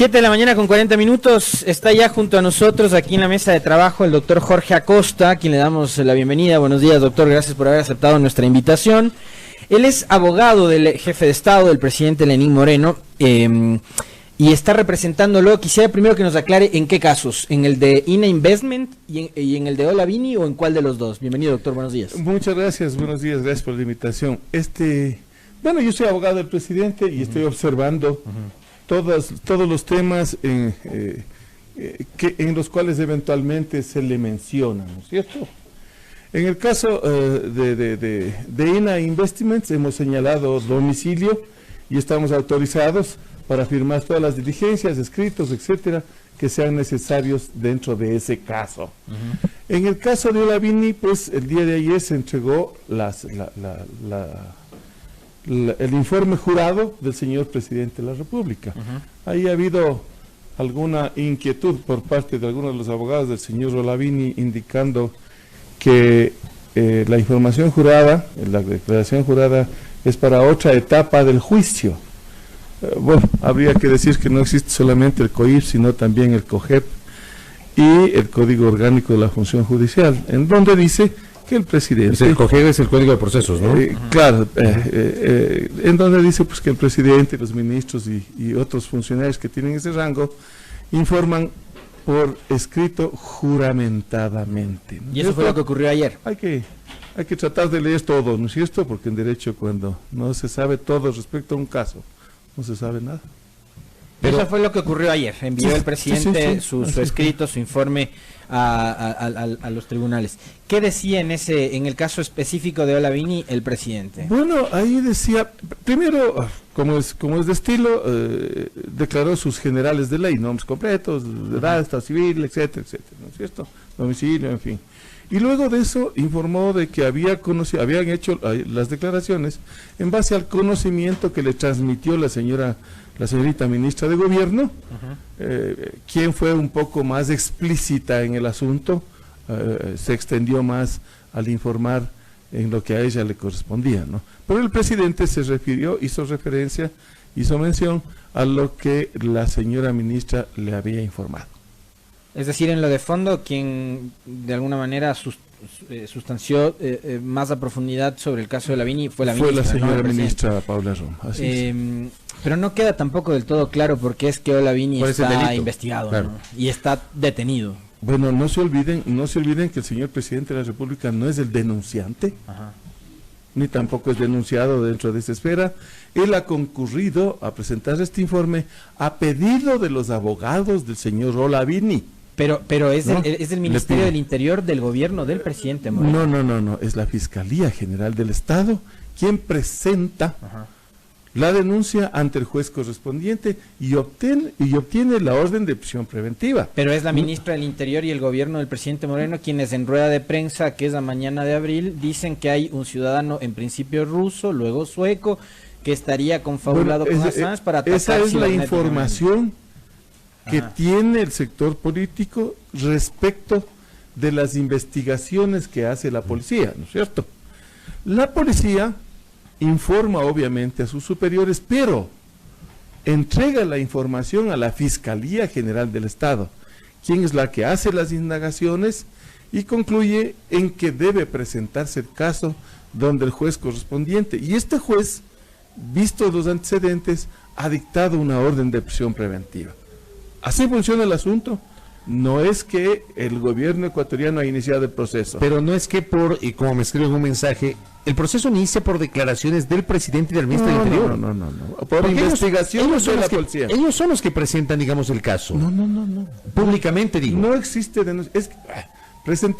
7 de la mañana con 40 minutos, está ya junto a nosotros aquí en la mesa de trabajo el doctor Jorge Acosta, a quien le damos la bienvenida. Buenos días, doctor, gracias por haber aceptado nuestra invitación. Él es abogado del jefe de Estado, del presidente Lenín Moreno, y está representándolo. Quisiera primero que nos aclare en qué casos, en el de INA Investment y en el de Olavini, o en cuál de los dos. Bienvenido, doctor, buenos días. Muchas gracias, buenos días, gracias por la invitación. Bueno, yo soy abogado del presidente y estoy observando todos los temas en los cuales eventualmente se le menciona, ¿no es cierto? En el caso de INA Investments hemos señalado domicilio y estamos autorizados para firmar todas las diligencias, escritos, etcétera, que sean necesarios dentro de ese caso. En el caso de Olavini, pues el día de ayer se entregó el informe jurado del señor presidente de la República. Ahí ha habido alguna inquietud por parte de algunos de los abogados del señor Olavini indicando que la información jurada, la declaración jurada, es para otra etapa del juicio. Bueno, habría que decir que no existe solamente el COIF, sino también el COGEP y el Código Orgánico de la Función Judicial, en donde dice que el presidente... El COGEP es el Código de Procesos, ¿no? Claro, en donde dice pues que el presidente, los ministros y otros funcionarios que tienen ese rango informan por escrito juramentadamente, ¿no? Y eso fue lo que ocurrió ayer. Hay que tratar de leer todo, ¿no es cierto? Porque en derecho, cuando no se sabe todo respecto a un caso, no se sabe nada. Pero eso fue lo que ocurrió ayer. Envió el presidente su escrito, su informe a los tribunales. ¿Qué decía en el caso específico de Olavini el presidente? Bueno, ahí decía, primero, como es de estilo, declaró sus generales de ley, nombres completos, edad, estado civil, etcétera, etcétera, ¿no es cierto? Domicilio, en fin. Y luego de eso informó de que habían hecho las declaraciones en base al conocimiento que le transmitió la señorita ministra de Gobierno, quien fue un poco más explícita en el asunto, se extendió más al informar en lo que a ella le correspondía, ¿no? Pero el presidente se refirió, hizo mención a lo que la señora ministra le había informado. Es decir, en lo de fondo, quien de alguna manera sustanció más a profundidad sobre el caso de Olavini fue la ministra. Fue la señora ministra Paula Roma, así es. Pero no queda tampoco del todo claro por qué es que Olavini está investigado, claro, ¿no? Y está detenido. Bueno, no se olviden que el señor presidente de la República no es el denunciante, ni tampoco es denunciado dentro de esa esfera. Él ha concurrido a presentar este informe a pedido de los abogados del señor Olavini. Pero es el Ministerio del Interior del gobierno del presidente Moreno. No, es la Fiscalía General del Estado quien presenta la denuncia ante el juez correspondiente y obtiene la orden de prisión preventiva. Pero es la ministra del Interior y el gobierno del presidente Moreno quienes en rueda de prensa, que es la mañana de abril, dicen que hay un ciudadano en principio ruso, luego sueco, que estaría confabulado con Assange para atacar. Esa es la información que tiene el sector político respecto de las investigaciones que hace la policía, ¿no es cierto? La policía informa obviamente a sus superiores, pero entrega la información a la Fiscalía General del Estado, quien es la que hace las indagaciones y concluye en que debe presentarse el caso donde el juez correspondiente. Y este juez, vistos los antecedentes, ha dictado una orden de prisión preventiva. Así funciona el asunto. No es que el gobierno ecuatoriano ha iniciado el proceso. Pero no es que y como me escriben un mensaje, el proceso inicia por declaraciones del presidente y del ministro del Interior. No. Por investigaciones de la policía. Ellos son los que presentan, digamos, el caso. No. Públicamente, digo. No existe denuncia.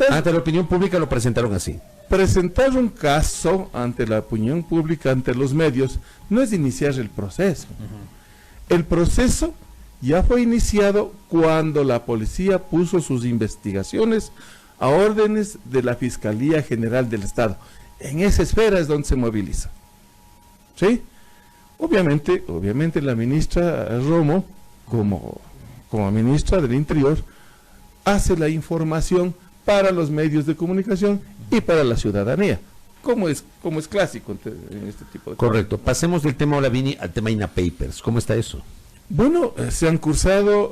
Ante la opinión pública lo presentaron así. Presentar un caso ante la opinión pública, ante los medios, no es iniciar el proceso. El proceso ya fue iniciado cuando la policía puso sus investigaciones a órdenes de la Fiscalía General del Estado. En esa esfera es donde se moviliza. ¿Sí? Obviamente la ministra Romo, como ministra del Interior, hace la información para los medios de comunicación y para la ciudadanía, como es clásico en este tipo de cosas. Correcto. Pasemos del tema Olavini al tema INA Papers. ¿Cómo está eso? Bueno, se han cursado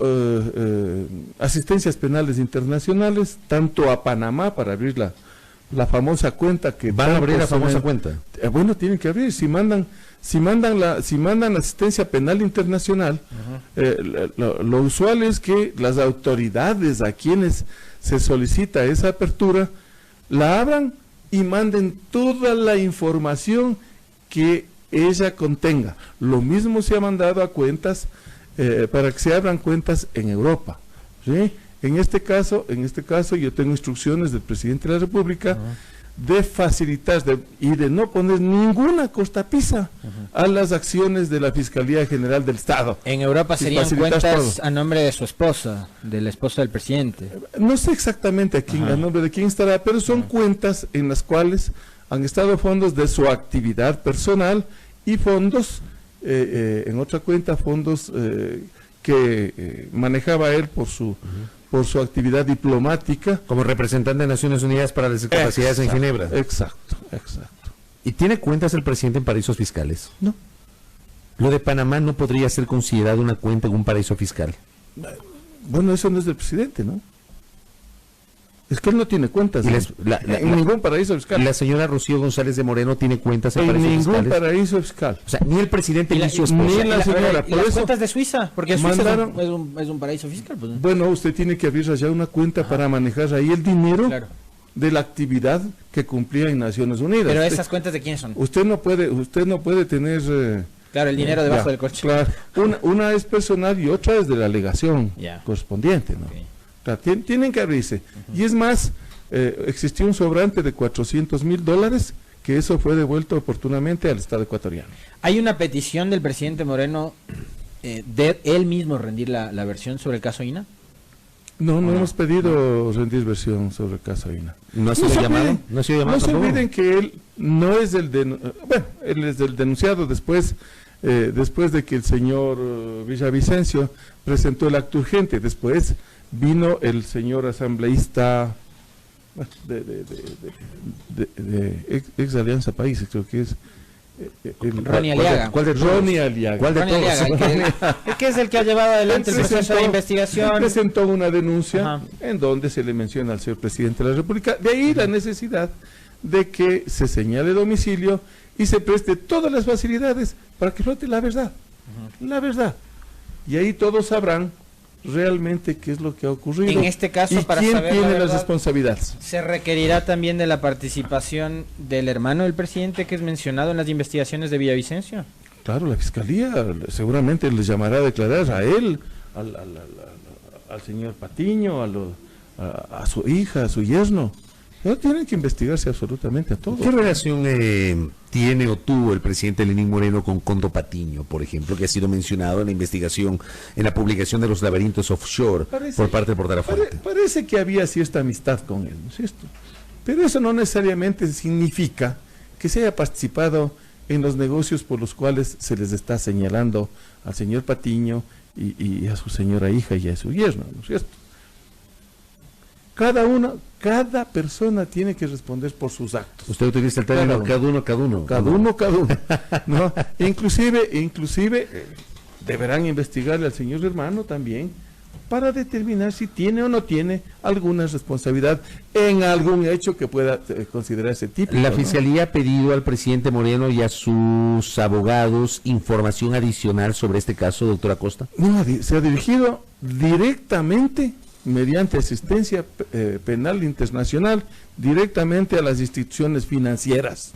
asistencias penales internacionales, tanto a Panamá para abrir la famosa cuenta que van a abrir la famosa cuenta. Bueno, tienen que abrir. Si mandan asistencia penal internacional, lo usual es que las autoridades a quienes se solicita esa apertura la abran y manden toda la información que ella contenga. Lo mismo se ha mandado a cuentas para que se abran cuentas en Europa, ¿sí? En este caso yo tengo instrucciones del presidente de la República de facilitar y de no poner ninguna cortapisa a las acciones de la Fiscalía General del Estado. En Europa serían cuentas todo a nombre de su esposa, de la esposa del presidente. No sé exactamente a nombre de quién estará, pero son cuentas en las cuales han estado fondos de su actividad personal y fondos, en otra cuenta, fondos que manejaba él por su actividad diplomática. Como representante de Naciones Unidas para las Discapacidades en Ginebra. Exacto. ¿Y tiene cuentas el presidente en paraísos fiscales? No. ¿Lo de Panamá no podría ser considerado una cuenta en un paraíso fiscal? Bueno, eso no es del presidente, ¿no? Es que él no tiene cuentas en ningún paraíso fiscal. La señora Rocío González de Moreno tiene cuentas en paraísos fiscales. En ningún paraíso fiscal. O sea, ni el presidente ni su esposa. Ni la señora. ¿Y las cuentas de Suiza? Porque Suiza es un paraíso fiscal. Pues, ¿no? Bueno, usted tiene que abrir allá una cuenta para manejar ahí el dinero de la actividad que cumplía en Naciones Unidas. Pero esas cuentas ¿de quiénes son? Usted no puede tener... Claro, el dinero debajo del colchón. Claro. Una es personal y otra es de la alegación correspondiente, ¿no? Okay. Claro, tienen que abrirse. Y es más, existió un sobrante de $400,000 que eso fue devuelto oportunamente al Estado ecuatoriano. Hay una petición del presidente Moreno de él mismo rendir la versión sobre el caso INA. No hemos pedido rendir versión sobre el caso INA. ¿No ha sido llamado? No se olviden que él no es él es el denunciado después de que el señor Villavicencio presentó el acto urgente. Después vino el señor asambleísta de ex Alianza Países, creo que es Ronnie Aliaga. ¿Cuál de Ronnie Aliaga? ¿Cuál de todos? Que es el que ha llevado adelante el proceso de investigación. Presentó una denuncia en donde se le menciona al señor presidente de la República. De ahí la necesidad de que se señale domicilio y se preste todas las facilidades para que flote la verdad. La verdad. Y ahí todos sabrán realmente qué es lo que ha ocurrido. En este caso, y para quién saber tiene la verdad, las responsabilidades. Se requerirá también de la participación del hermano del presidente que es mencionado en las investigaciones de Villavicencio. Claro, la fiscalía seguramente les llamará a declarar a él, al señor Patiño, a su hija, a su yerno. No tienen que investigarse absolutamente a todos. ¿Qué relación tiene o tuvo el presidente Lenín Moreno con Condo Patiño, por ejemplo, que ha sido mencionado en la investigación, en la publicación de los laberintos offshore por parte del Portal Fuerte? Parece que había cierta amistad con él, ¿no es cierto? Pero eso no necesariamente significa que se haya participado en los negocios por los cuales se les está señalando al señor Patiño y a su señora hija y a su yerno, ¿no es cierto? Cada persona tiene que responder por sus actos. Usted utiliza el término cada uno. ¿No? Inclusive deberán investigarle al señor hermano también para determinar si tiene o no tiene alguna responsabilidad en algún hecho que pueda considerarse típico. La Fiscalía ha pedido al presidente Moreno y a sus abogados información adicional sobre este caso, doctora Costa. No, se ha dirigido directamente mediante asistencia penal internacional directamente a las instituciones financieras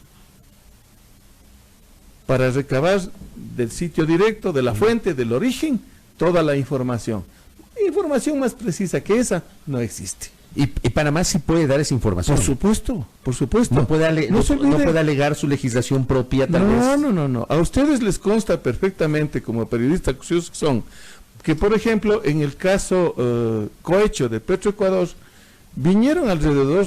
para recabar del sitio directo, de la fuente, del origen, toda la información. Información más precisa que esa no existe. ¿Y Panamá sí puede dar esa información? Por supuesto. No puede alegar su legislación propia, tal vez. No. A ustedes les consta perfectamente, como periodistas acuciosos que son, que por ejemplo en el caso Cohecho de Petroecuador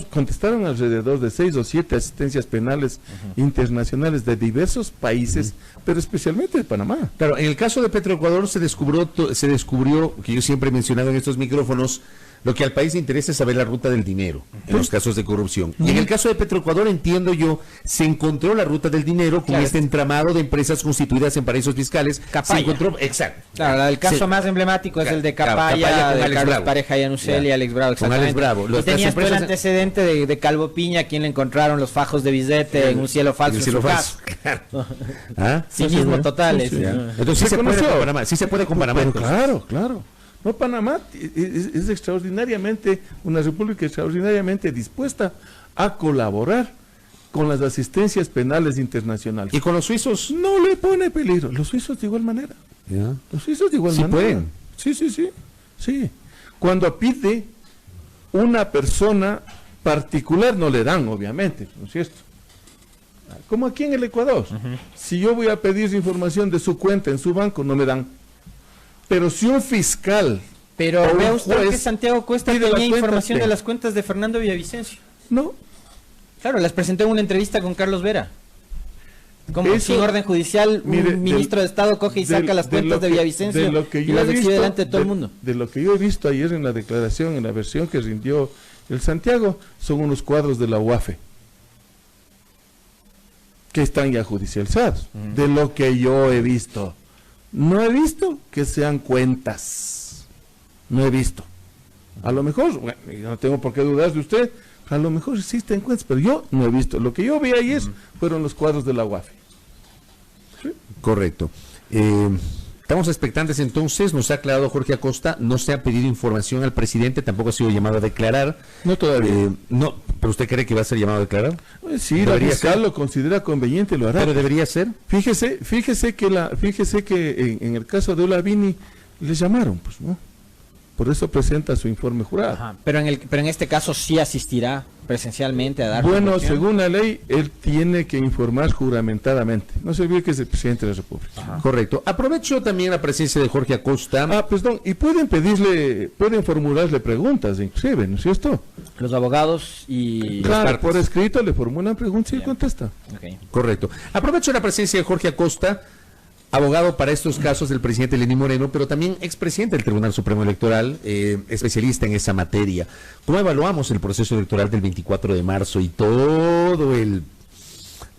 contestaron alrededor de 6 o 7 asistencias penales internacionales de diversos países, pero especialmente de Panamá. Claro, en el caso de Petroecuador se descubrió, que yo siempre he mencionado en estos micrófonos, Lo que al país le interesa es saber la ruta del dinero en los casos de corrupción. Y en el caso de Petroecuador, entiendo yo, se encontró la ruta del dinero con este entramado de empresas constituidas en paraísos fiscales. Capaya. Se encontró, exacto. Claro, el caso más emblemático es el de Capaya con de Alex Carlos Bravo. Pareja Yanusel y Alex Bravo, exactamente. Con Alex Bravo. Y tenías el antecedente de Calvo Piña, a quien le encontraron los fajos de billete en un cielo falso. Claro. Cinismo total. Entonces sí se puede con Panamá. Sí se puede con Panamá. Claro. No, Panamá es extraordinariamente, una república extraordinariamente dispuesta a colaborar con las asistencias penales internacionales. ¿Y con los suizos? No le pone peligro. Los suizos de igual manera. ¿Ya? Los suizos de igual manera. Pueden. Sí. Cuando pide una persona particular no le dan, obviamente, ¿no es cierto? Como aquí en el Ecuador. Si yo voy a pedir información de su cuenta en su banco, no me dan. Pero si un fiscal... Pero vea usted que Santiago Cuesta tenía información de las cuentas de Fernando Villavicencio. No. Claro, las presentó en una entrevista con Carlos Vera. Como sin orden judicial, un ministro de Estado coge y saca las cuentas de Villavicencio y las exhibe delante de todo el mundo. De lo que yo he visto ayer en la declaración, en la versión que rindió el Santiago, son unos cuadros de la UAFE que están ya judicializados. De lo que yo he visto. No he visto que sean cuentas. No he visto. A lo mejor, bueno, yo no tengo por qué dudar de usted, a lo mejor existen cuentas, pero yo no he visto. Lo que yo vi ayer fueron los cuadros de la UAFE. ¿Sí? Correcto. Estamos expectantes entonces, nos ha aclarado Jorge Acosta, no se ha pedido información al presidente, tampoco ha sido llamado a declarar. No todavía. No, ¿pero usted cree que va a ser llamado a declarar? Pues sí, la fiscal lo considera conveniente, lo hará. Pero debería ser. Fíjese que en el caso de Olavini le llamaron, pues, ¿no? Por eso presenta su informe jurado. Ajá, pero en este caso sí asistirá presencialmente a dar. Bueno, según la ley, él tiene que informar juramentadamente. No se olvide que es el presidente de la República. Ajá. Correcto. Aprovecho también la presencia de Jorge Acosta. Perdón, y pueden formularle preguntas, inclusive, ¿no es cierto? Los abogados y... Claro, por escrito le formulan preguntas y él contesta. Okay. Correcto. Aprovecho la presencia de Jorge Acosta, abogado para estos casos del presidente Lenín Moreno, pero también expresidente del Tribunal Supremo Electoral, especialista en esa materia. ¿Cómo evaluamos el proceso electoral del 24 de marzo y todo el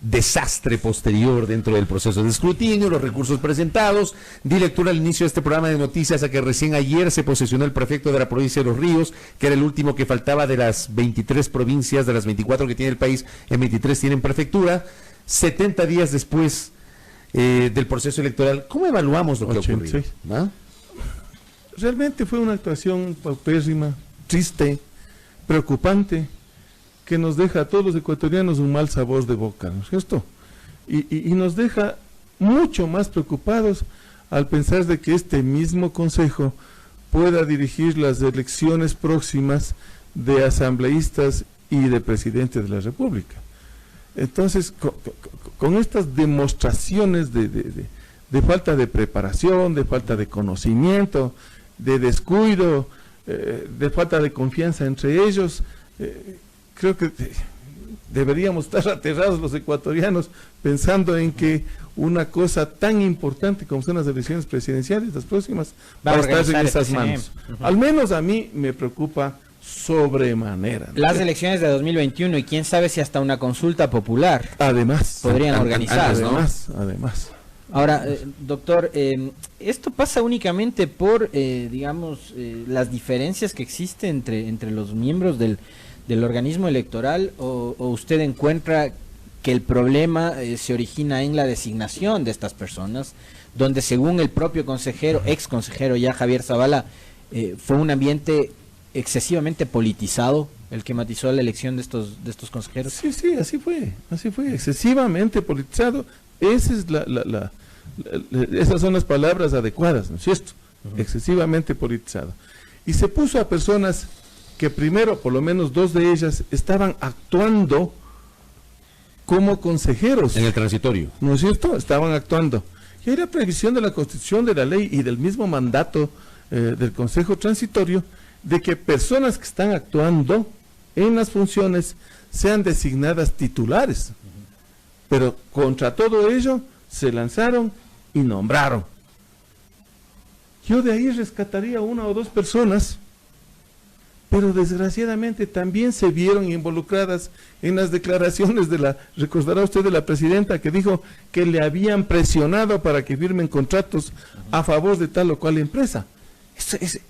desastre posterior dentro del proceso de escrutinio, los recursos presentados? Di lectura al inicio de este programa de noticias a que recién ayer se posesionó el prefecto de la provincia de Los Ríos, que era el último que faltaba de las 23 provincias, de las 24 que tiene el país, en 23 tienen prefectura. 70 días después del proceso electoral, ¿cómo evaluamos lo que ocurrió? ¿Ah? Realmente fue una actuación paupérrima, triste, preocupante, que nos deja a todos los ecuatorianos un mal sabor de boca, ¿no es cierto? Y nos deja mucho más preocupados al pensar de que este mismo Consejo pueda dirigir las elecciones próximas de asambleístas y de presidente de la República. Entonces, con estas demostraciones de falta de preparación, de falta de conocimiento, de descuido, de falta de confianza entre ellos, creo que deberíamos estar aterrados los ecuatorianos pensando en que una cosa tan importante como son las elecciones presidenciales, las próximas, va a estar en esas manos. Al menos a mí me preocupa sobremanera, ¿no? Las elecciones de 2021 y quién sabe si hasta una consulta popular además podrían organizar, además. Ahora, doctor, ¿esto pasa únicamente por, digamos, las diferencias que existen entre los miembros del organismo electoral o usted encuentra que el problema se origina en la designación de estas personas, donde según el propio consejero, ex consejero ya Javier Zavala, fue un ambiente excesivamente politizado el que matizó la elección de estos consejeros? Sí, así fue, excesivamente politizado. Esa es esas son las palabras adecuadas, ¿no es cierto? Excesivamente politizado. Y se puso a personas que primero, por lo menos dos de ellas, estaban actuando como consejeros. En el transitorio. ¿No es cierto? Estaban actuando. Y hay la previsión de la Constitución, de la ley y del mismo mandato del Consejo Transitorio, de que personas que están actuando en las funciones sean designadas titulares. Pero contra todo ello se lanzaron y nombraron. Yo de ahí rescataría una o dos personas pero desgraciadamente también se vieron involucradas en las declaraciones recordará usted, de la presidenta, que dijo que le habían presionado para que firmen contratos a favor de tal o cual empresa.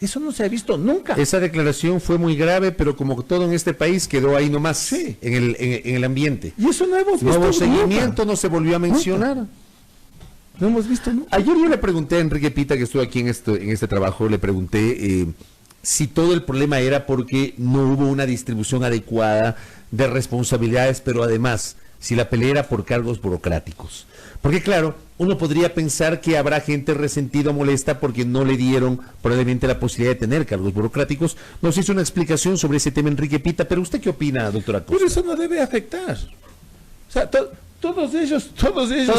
Eso no se ha visto nunca. Esa declaración fue muy grave, pero como todo en este país quedó ahí nomás, sí, en el ambiente. Y eso no hemos visto. No hubo seguimiento, no se volvió a mencionar. Nunca. No hemos visto nunca. Ayer yo le pregunté a Enrique Pita, que estuvo aquí en este trabajo, le pregunté si todo el problema era porque no hubo una distribución adecuada de responsabilidades, pero además, si la pelea era por cargos burocráticos. Porque claro, uno podría pensar que habrá gente resentida o molesta porque no le dieron probablemente la posibilidad de tener cargos burocráticos. Nos hizo una explicación sobre ese tema Enrique Pita, pero ¿usted qué opina, doctora Acosta? Pero eso no debe afectar. O sea, todos ellos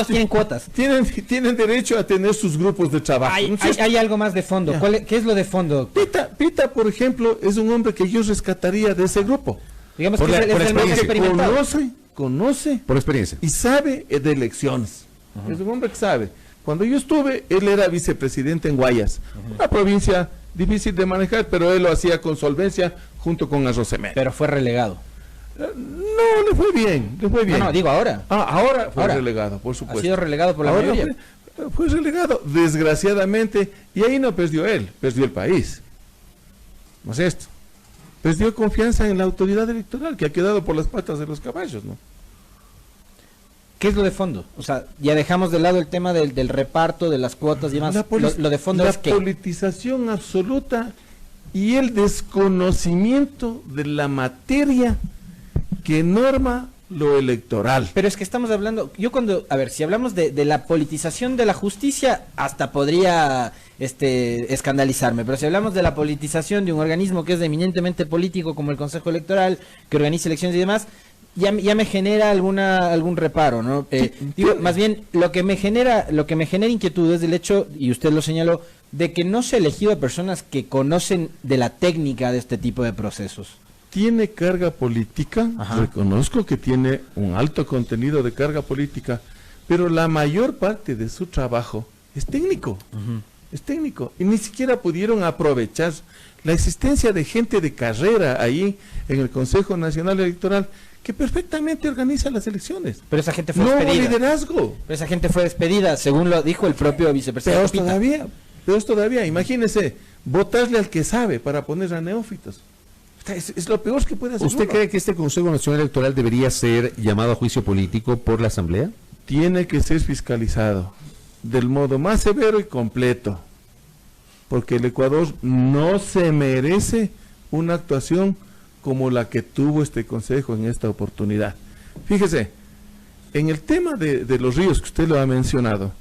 tienen cuotas. Tienen derecho a tener sus grupos de trabajo. Hay algo más de fondo. ¿Qué es lo de fondo? Pita, por ejemplo, es un hombre que yo rescataría de ese grupo. Digamos que es el más experimentado. Conoce por experiencia y sabe de elecciones. Es un hombre que sabe. Cuando yo estuve, él era vicepresidente en Guayas, una provincia difícil de manejar, pero él lo hacía con solvencia junto con Arrosemena. Pero fue relegado. No, le fue bien. No, digo ahora. Ahora fue relegado, por supuesto. Ha sido relegado por la mayoría. Fue relegado, desgraciadamente, y ahí no perdió él, perdió el país. ¿No es esto? Perdió confianza en la autoridad electoral, que ha quedado por las patas de los caballos, ¿no? ¿Qué es lo de fondo? O sea, ya dejamos de lado el tema del reparto, de las cuotas y demás. Lo de fondo es que... La politización absoluta y el desconocimiento de la materia que norma lo electoral. Pero es que estamos hablando, si hablamos de la politización de la justicia, hasta podría escandalizarme, pero si hablamos de la politización de un organismo que es eminentemente político como el Consejo Electoral, que organiza elecciones y demás, ya me genera algún reparo, ¿no? Más bien, lo que me genera inquietud es el hecho, y usted lo señaló, de que no se ha elegido a personas que conocen de la técnica de este tipo de procesos. Tiene carga política, reconozco que tiene un alto contenido de carga política, pero la mayor parte de su trabajo es técnico, y ni siquiera pudieron aprovechar la existencia de gente de carrera ahí en el Consejo Nacional Electoral que perfectamente organiza las elecciones. Pero esa gente fue despedida. No liderazgo. Pero esa gente fue despedida, según lo dijo el propio vicepresidente. Peor todavía, imagínese, votarle al que sabe para poner a neófitos. Es lo peor que puede hacer. ¿Usted cree que este Consejo Nacional Electoral debería ser llamado a juicio político por la Asamblea? Tiene que ser fiscalizado del modo más severo y completo, porque el Ecuador no se merece una actuación como la que tuvo este Consejo en esta oportunidad. Fíjese, en el tema de los ríos que usted lo ha mencionado,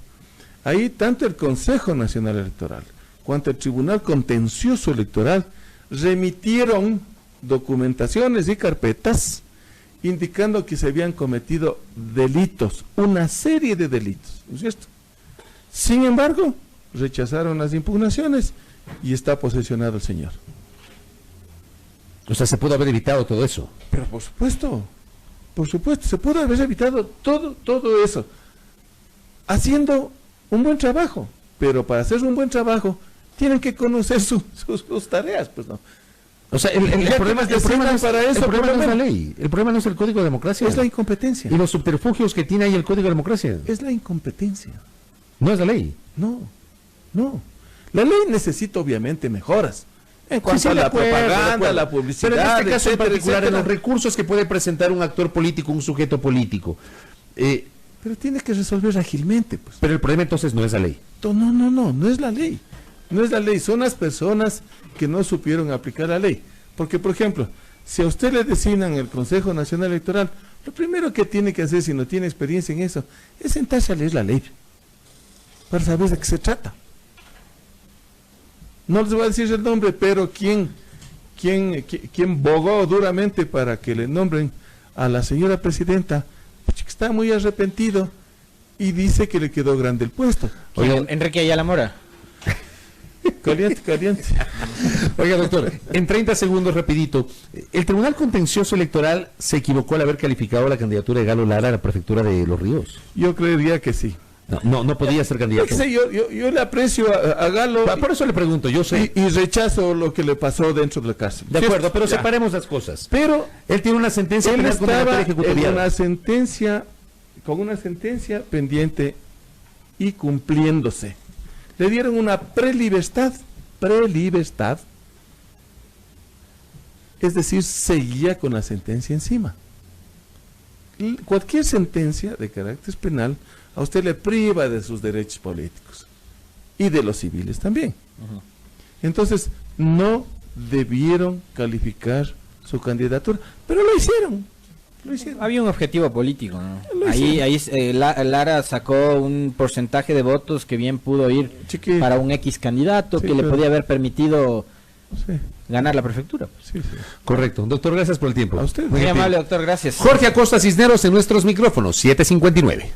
ahí tanto el Consejo Nacional Electoral cuanto el Tribunal Contencioso Electoral remitieron documentaciones y carpetas indicando que se habían cometido delitos, una serie de delitos, ¿no es cierto? Sin embargo, rechazaron las impugnaciones y está posesionado el señor. O sea, se pudo haber evitado todo eso. Pero por supuesto, se pudo haber evitado todo eso, haciendo un buen trabajo, pero para hacer un buen trabajo tienen que conocer sus tareas, pues no. O sea, el problema no es la ley, el problema no es el Código de Democracia. Es la incompetencia. Y los subterfugios que tiene ahí el Código de Democracia. Es la incompetencia. No es la ley. No. La ley necesita obviamente mejoras. En cuanto a la propaganda, la publicidad, pero en este caso en particular, etcétera, en los recursos que puede presentar un actor político, un sujeto político. Pero tiene que resolver ágilmente, pues. Pero el problema entonces no es la ley. No es la ley. No es la ley, son las personas que no supieron aplicar la ley. Porque, por ejemplo, si a usted le designan el Consejo Nacional Electoral, lo primero que tiene que hacer, si no tiene experiencia en eso, es sentarse a leer la ley, para saber de qué se trata. No les voy a decir el nombre, pero ¿quién bogó duramente para que le nombren a la señora presidenta? Pues está muy arrepentido y dice que le quedó grande el puesto. Oye, Enrique Ayala Mora. Caliente. Oiga, doctor, en 30 segundos, rapidito. ¿El Tribunal Contencioso Electoral se equivocó al haber calificado la candidatura de Galo Lara a la prefectura de Los Ríos? Yo creería que sí. No podía ser candidato. Yo le aprecio a Galo. Por eso le pregunto, yo sé. Y rechazo lo que le pasó dentro de la cárcel. De acuerdo, pero ya. separemos las cosas. Pero él tiene una sentencia él penal condenatoria estaba ejecutoriada. con una sentencia pendiente y cumpliéndose. Le dieron una prelibertad, es decir, seguía con la sentencia encima. Cualquier sentencia de carácter penal a usted le priva de sus derechos políticos y de los civiles también. Entonces, no debieron calificar su candidatura, pero lo hicieron. Había un objetivo político, ¿no? Ahí Lara sacó un porcentaje de votos que bien pudo ir para un X candidato, que le podía haber permitido ganar la prefectura. Correcto. Doctor, gracias por el tiempo. A usted. Muy amable, doctor, gracias. Jorge Acosta Cisneros en nuestros micrófonos, 7:59.